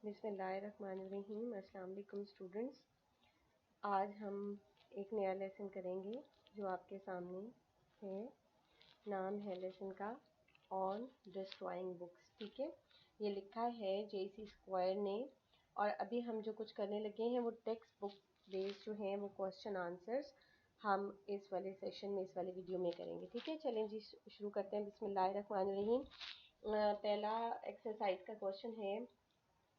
बिस्मिल्लाहिर्रहमानिर्रहीम। अस्सलाम वालेकुम स्टूडेंट्स। आज हम एक नया लेसन करेंगे जो आपके सामने है। नाम है लेसन का ऑन डिस्ट्रॉइंग बुक्स। ठीक है, ये लिखा है जेसी स्क्वायर ने। और अभी हम जो कुछ करने लगे हैं वो टेक्स्ट बुक बेस्ड जो हैं वो क्वेश्चन आंसर्स हम इस वाले सेशन में, इस वाले वीडियो में करेंगे। ठीक है, चलें जी शुरू करते हैं। बिस्मिल्लाहिर्रहमानिर्रहीम। पहला एक्सरसाइज का क्वेश्चन है,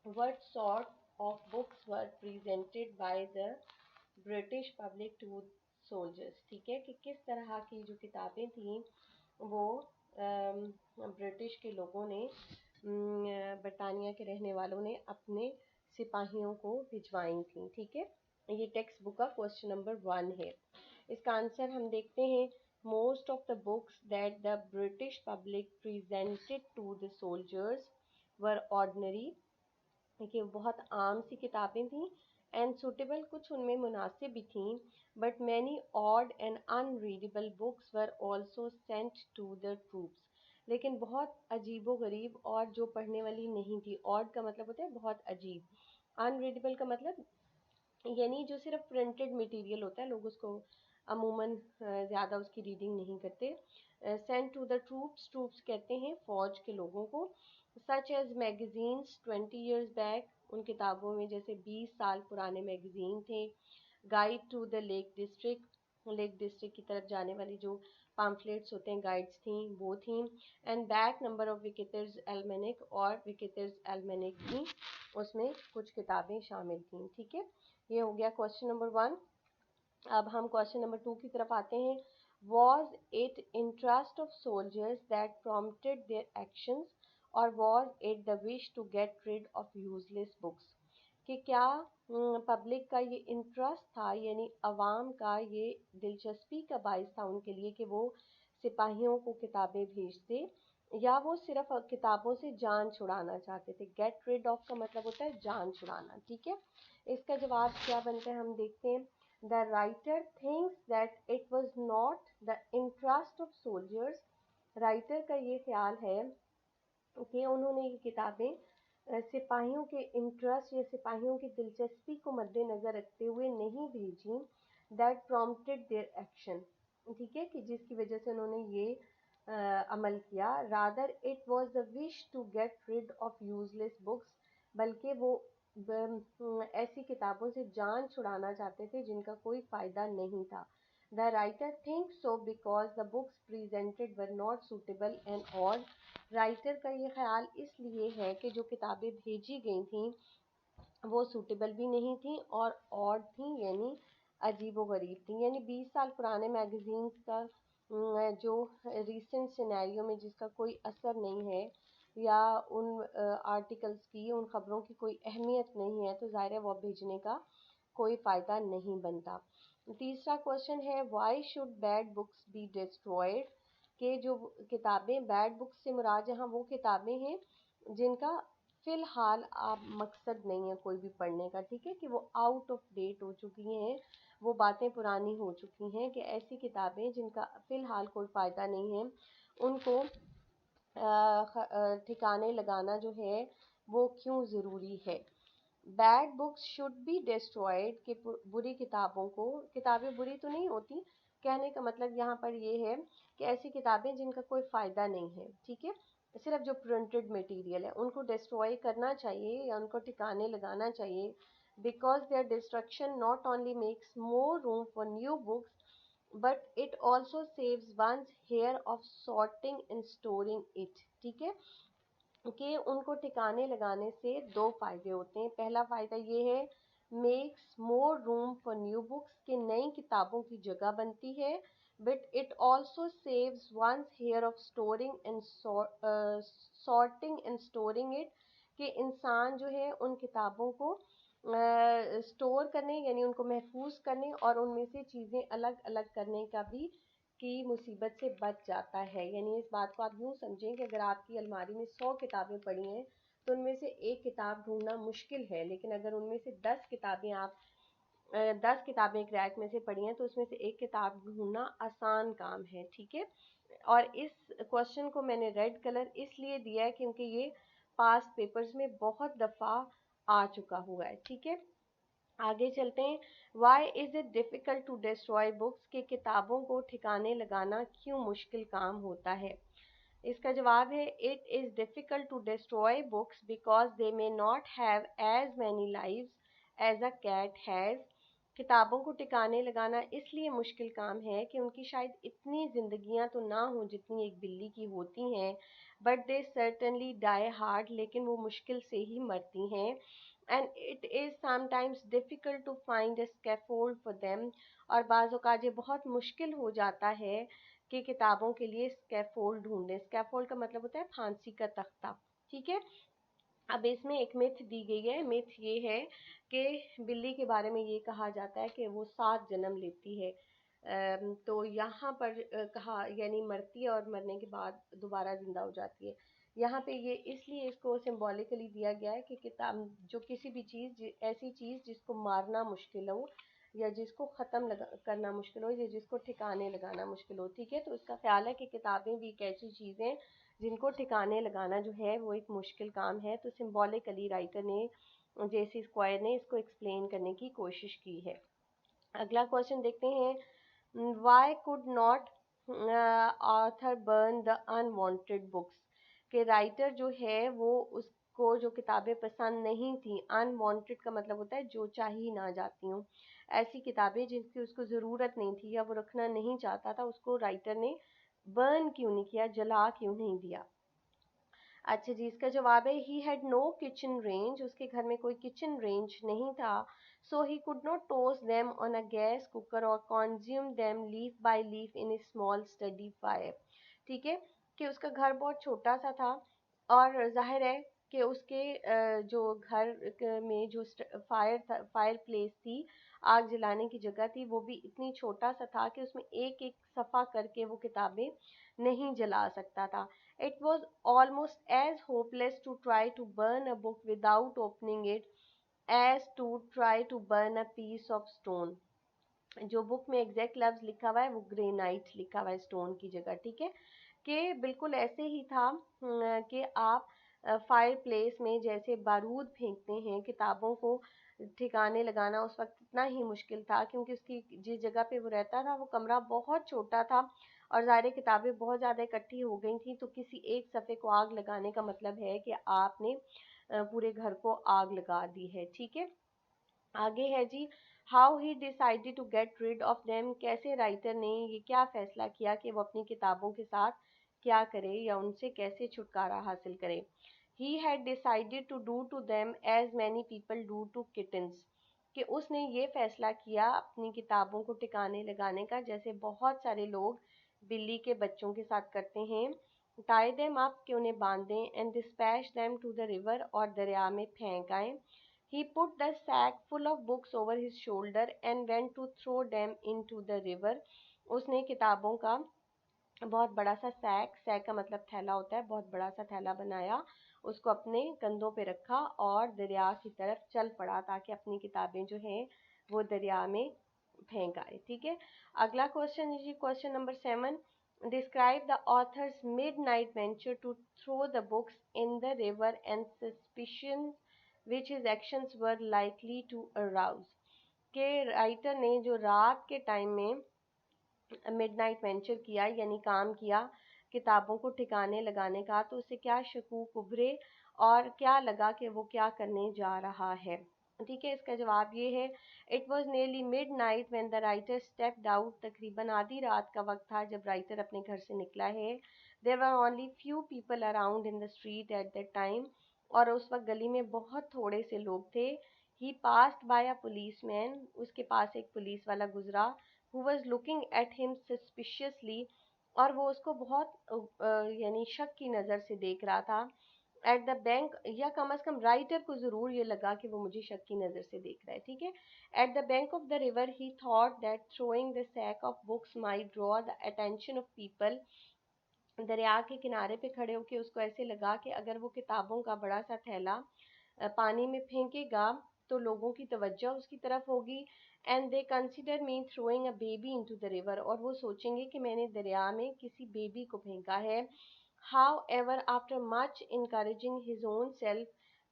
What sort of books were presented by the British public to soldiers? ठीक है, कि किस तरह की जो किताबें थीं वो ब्रिटिश के लोगों ने, बरतानिया के रहने वालों ने अपने सिपाहियों को भिजवाई थी। ठीक है, ये टेक्स्ट बुक का क्वेश्चन नंबर 1 है। इसका आंसर हम देखते हैं। Most of the books that the British public presented to the soldiers were ordinary. देखिए, बहुत आम सी किताबें थीं एंड सुटेबल, कुछ उनमें मुनासिब भी थीं। But many odd and unreadable books were also sent to the troops. लेकिन बहुत अजीबो गरीब और जो पढ़ने वाली नहीं थी। ऑड का मतलब होता है बहुत अजीब, अनरीडेबल का मतलब यानी जो सिर्फ प्रिंटेड मटेरियल होता है, लोग उसको अमूमन ज़्यादा उसकी रीडिंग नहीं करते। Sent to the troops, troops कहते हैं फौज के लोगों को। Such as magazines 20 years back, उन किताबों में जैसे 20 साल पुराने मैगजीन थे। Guide to the lake district, lake district की तरफ जाने वाली जो पाम्फलेट्स होते हैं, गाइड्स थी वो थी। एंड बैक नंबर ऑफ विकेटर्स एल्मेनिक, और विकेटर्स एल्मेनिक थी, उसमें कुछ किताबें शामिल थी। ठीक है, ये हो गया क्वेश्चन नंबर 1। अब हम क्वेश्चन नंबर 2 की तरफ आते हैं। Was it interest of soldiers that prompted their actions, और was it the wish to get rid of useless books. कि क्या पब्लिक का ये इंटरेस्ट था, यानी अवाम का ये दिलचस्पी का बायस था उनके लिए कि वो सिपाहियों को किताबें भेजते, या वो सिर्फ किताबों से जान छुड़ाना चाहते थे। गेट रिड ऑफ का मतलब होता है जान छुड़ाना। ठीक है, इसका जवाब क्या बनता है हम देखते हैं। The writer thinks that it was not the interest of soldiers. Writer का ये ख्याल है कि उन्होंने ये किताबें सिपाहियों के इंटरेस्ट या सिपाहियों की दिलचस्पी को मद्देनज़र रखते हुए नहीं भेजी। दैट प्रॉम्प्टेड देयर एक्शन, ठीक है, कि जिसकी वजह से उन्होंने ये अमल किया। Rather it was the wish to get rid of useless books, बल्कि वो ऐसी किताबों से जान छुड़ाना चाहते थे जिनका कोई फ़ायदा नहीं था। The writer think so because the books presented were not suitable and odd. Writer का ये ख्याल इसलिए है कि जो किताबें भेजी गई थी वो सूटेबल भी नहीं थी और ऑड थी, यानी अजीब व गरीब थी। यानी 20 साल पुराने मैगजीन्स का जो रीसेंट सिनेरियो में जिसका कोई असर नहीं है, या उन आर्टिकल्स की, उन खबरों की कोई अहमियत नहीं है, तो ज़ाहिर है वो भेजने का कोई फ़ायदा नहीं बनता। तीसरा क्वेश्चन है, why should bad books be destroyed. कि जो किताबें, बैड बुक्स से मुराद यहाँ वो किताबें हैं जिनका फ़िलहाल आप मकसद नहीं है कोई भी पढ़ने का। ठीक है, कि वो आउट ऑफ डेट हो चुकी हैं, वो बातें पुरानी हो चुकी हैं। कि ऐसी किताबें जिनका फ़िलहाल कोई फ़ायदा नहीं है उनको ठिकाने लगाना जो है वो क्यों ज़रूरी है। Bad books should be destroyed, कि बुरी किताबों को, किताबें बुरी तो नहीं होती, कहने का मतलब यहाँ पर ये है कि ऐसी किताबें जिनका कोई फ़ायदा नहीं है, ठीक है, सिर्फ जो प्रिंटेड मटेरियल है, उनको डिस्ट्रॉय करना चाहिए या उनको ठिकाने लगाना चाहिए। Because their destruction not only makes more room for new books but it also saves one's hair of sorting and storing it. ठीक है, कि उनको ठिकाने लगाने से दो फ़ायदे होते हैं। पहला फ़ायदा ये है, makes more room for new books, कि नई किताबों की जगह बनती है। But it also saves one's hair of storing and sorting and storing it, कि इंसान जो है उन किताबों को स्टोर करने, यानी उनको महफूज करने और उनमें से चीज़ें अलग अलग करने का भी की मुसीबत से बच जाता है। यानी इस बात को आप यूँ समझें कि अगर आपकी अलमारी में 100 किताबें पड़ी हैं तो उनमें से एक किताब ढूंढना मुश्किल है, लेकिन अगर उनमें से 10 किताबें आप 10 किताबें एक रैक में से पड़ी हैं तो उसमें से एक किताब ढूंढना आसान काम है। ठीक है, और इस क्वेश्चन को मैंने रेड कलर इसलिए दिया है क्योंकि ये पास्ट पेपर्स में बहुत दफ़ा आ चुका हुआ है। ठीक है, आगे चलते हैं। Why is it difficult to destroy books? कि किताबों को ठिकाने लगाना क्यों मुश्किल काम होता है। इसका जवाब है It is difficult to destroy books because they may not have as many lives as a cat has. किताबों को ठिकाने लगाना इसलिए मुश्किल काम है कि उनकी शायद इतनी जिंदगियां तो ना हो जितनी एक बिल्ली की होती हैं, but they certainly die hard, लेकिन वो मुश्किल से ही मरती हैं। And it is sometimes difficult to find a scaffold for them, और बाज़ औक़ात ये बहुत मुश्किल हो जाता है कि किताबों के लिए स्कैफोल्ड ढूंढें। स्कैफोल्ड का मतलब होता है फांसी का तख्ता। ठीक है, अब इसमें एक मिथ दी गई है। मिथ ये है कि बिल्ली के बारे में ये कहा जाता है कि वो 7 जन्म लेती है। तो यहाँ पर कहा यानी मरती है और मरने के बाद दोबारा ज़िंदा हो जाती है। यहाँ पे ये इसलिए इसको सिंबॉलिकली दिया गया है कि किताब जो किसी भी चीज़ ऐसी चीज़ जिसको मारना मुश्किल हो या जिसको ख़त्म करना मुश्किल हो या जिसको ठिकाने लगाना मुश्किल हो। ठीक है, तो इसका ख्याल है कि किताबें भी एक ऐसी चीज़ हैं जिनको ठिकाने लगाना जो है वो एक मुश्किल काम है। तो सिंबॉलिकली राइटर ने, जेसी स्क्वायर ने इसको एक्सप्लेन करने की कोशिश की है। अगला क्वेश्चन देखते हैं। Y could not author burn the unwanted books? के राइटर जो है वो उसको जो किताबें पसंद नहीं थी, अनवांटेड का मतलब होता है जो चाही ना जाती हूँ, ऐसी किताबें जिनकी उसको ज़रूरत नहीं थी या वो रखना नहीं चाहता था, उसको राइटर ने बर्न क्यों नहीं किया, जला क्यों नहीं दिया। अच्छा जी, इसका जवाब है he had no kitchen range, उसके घर में कोई किचन रेंज नहीं था। So he could not toast them on a gas cooker और consume them leaf by leaf in a small study fire. ठीक है, कि उसका घर बहुत छोटा सा था और जाहिर है कि उसके जो घर में जो फायर प्लेस थी, आग जलाने की जगह थी, वो भी इतनी छोटा सा था कि उसमें एक एक सफ़ा करके वो किताबें नहीं जला सकता था। It was almost as hopeless to try to burn a book without opening it as to try to burn a piece of stone. जो बुक में एग्जैक्ट लफ्ज लिखा हुआ है वो ग्रेनाइट लिखा हुआ है स्टोन की जगह। ठीक है, कि बिल्कुल ऐसे ही था कि आप फायर प्लेस में जैसे बारूद फेंकते हैं, किताबों को ठिकाने लगाना उस वक्त इतना ही मुश्किल था क्योंकि उसकी जिस जगह पे वो रहता था वो कमरा बहुत छोटा था और ज़ाहिर किताबें बहुत ज़्यादा इकट्ठी हो गई थी। तो किसी एक सफ़े को आग लगाने का मतलब है कि आपने पूरे घर को आग लगा दी है। ठीक है, आगे है जी, how he decided to get rid of them, कैसे राइटर ने ये क्या फैसला किया कि वो अपनी किताबों के साथ क्या करे या उनसे कैसे छुटकारा हासिल करे। He had decided to do to them as many people do to kittens, कि उसने ये फैसला किया अपनी किताबों को टिकाने लगाने का जैसे बहुत सारे लोग बिल्ली के बच्चों के साथ करते हैं। टाई देम अप, कि उन्हें बांधें, and dispatch them to the river, और दरिया में फेंक आए। He put the sack full of books over his shoulder and went to throw them into the river. उसने किताबों का बहुत बड़ा सा सैक का मतलब थैला होता है, बहुत बड़ा सा थैला बनाया, उसको अपने कंधों पे रखा और दरिया की तरफ चल पड़ा ताकि अपनी किताबें जो हैं वो दरिया में फेंक आए। ठीक है, अगला क्वेश्चन है जी, question number 7। Describe the author's midnight venture to throw the books in the river and suspicion which his actions were likely to arouse। के राइटर ने जो रात के टाइम में मिडनाइट वेंचर किया यानी काम किया किताबों को ठिकाने लगाने का, तो उसे क्या शकूक उभरे और क्या लगा कि वो क्या करने जा रहा है। ठीक है, इसका जवाब ये है, it was nearly mid night when the writer stepped out, तकरीबन आधी रात का वक्त था जब राइटर अपने घर से निकला है। There were only few people around in the street at that time, और उस वक्त गली में बहुत थोड़े से लोग थे। ही पास्ड बाय अ पुलिसमैन, उसके पास एक पुलिस वाला गुजरा, who was looking at him suspiciously, और वो उसको बहुत यानी शक की नज़र से देख रहा था। एट द बैंक, या कम अज़ कम राइटर को ज़रूर ये लगा कि वो मुझे शक की नज़र से देख रहा है। ठीक है, at the bank of the river he thought that throwing the sack of books might draw the attention of people. दरिया के किनारे पे खड़े होकर उसको ऐसे लगा कि अगर वो किताबों का बड़ा सा थैला पानी में फेंकेगा तो लोगों की तवज्जो उसकी तरफ होगी। And they consider me throwing a baby into the river, और वो सोचेंगे कि मैंने दरिया में किसी बेबी को फेंका है। However after much encouraging his own self,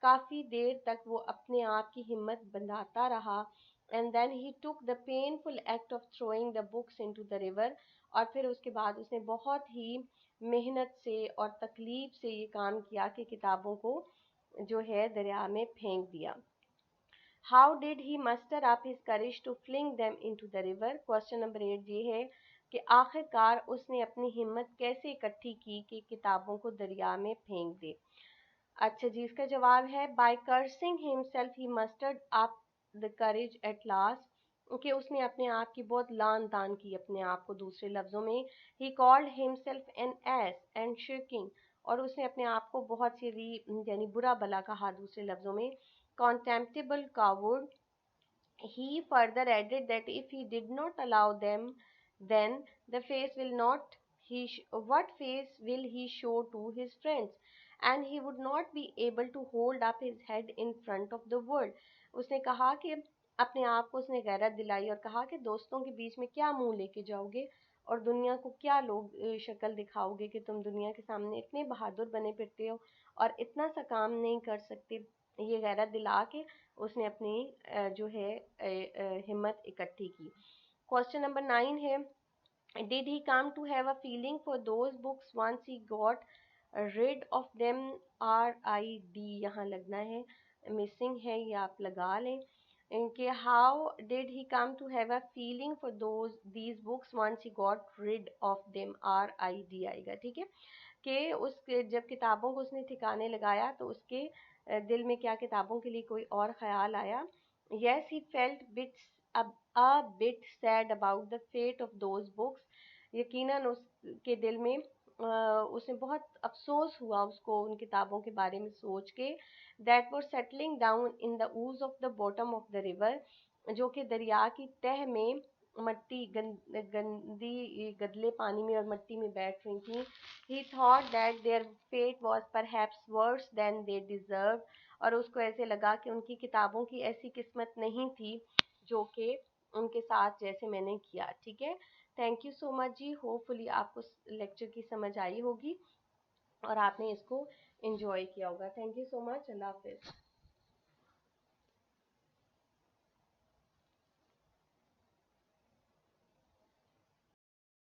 کافی دیر تک وہ اپنے آپ کی ہمت بندھاتا رہا. And then he took the painful act of throwing the books into the river. اور پھر اس کے بعد اس نے بہت ہی محنت سے اور تکلیف سے یہ کام کیا کہ کتابوں کو جو ہے دریا میں پھینک دیا. How did he muster up his courage to fling them into the river? Question number 8 یہ ہے کہ آخر کار اس نے اپنی ہمت کیسے اکٹھی کی کہ کتابوں کو دریا میں پھینک دے. اچھا جی، اس کا جواب ہے by cursing himself he mustered up the courage at last. کہ اس نے اپنے آپ کی بہت لان تان کی اپنے آپ کو. دوسرے لفظوں میں he called himself an ass and shaking. اور اس نے اپنے آپ کو بہت سی یعنی برا بلا کہا. دوسرے لفظوں میں contemptible coward. He further added that if he did not allow them, then the face will not what face will he show to his friends, and he would not be able to hold up his head in front of the world. اس نے کہا کہ اپنے آپ کو اس نے غیرت دلائی اور کہا کہ دوستوں کے بیچ میں کیا منہ لے کے جاؤ گے اور دنیا کو کیا لوگ شکل دکھاؤ گے کہ تم دنیا کے سامنے اتنے بہادر بنے پھرتے ہو اور اتنا سا کام نہیں کر سکتے. یہ غیرت دلا کے اس نے اپنی جو ہے ہمت اکٹھی کی. کوسچن نمبر 9 ہے did he come to have a feeling for those books once he got rid of them? RID یہاں لگنا ہے, مسنگ ہے, یہ آپ لگا لیں کہ how did he come to have a feeling for these books once he got rid of them? RID آئے گا, ٹھیک ہے, کہ اس جب کتابوں کو اس نے ٹھکانے لگایا تو اس کے دل میں کیا کتابوں کے لیے کوئی اور خیال آیا. Yes, he felt a bit sad about the fate of those books. یقیناً اس کے دل میں اس نے بہت افسوس ہوا اس کو ان کتابوں کے بارے میں سوچ کے that were settling down in the ooze of the bottom of the river, جو کہ دریا کی تہ میں مٹی گندی گدلے پانی میں اور مٹی میں بیٹھ رہی تھیں. He thought that their fate was perhaps worse than they deserved. اور اس کو ایسے لگا کہ ان کی کتابوں کی ایسی قسمت نہیں تھی جو کہ ان کے ساتھ جیسے میں نے کیا. ٹھیک ہے, تھینک یو سو مچ جی. ہوپ فلی آپ کو لیکچر کی سمجھ آئی ہوگی اور آپ نے اس کو انجوائے کیا ہوگا. تھینک یو سو مچ. اللہ حافظ.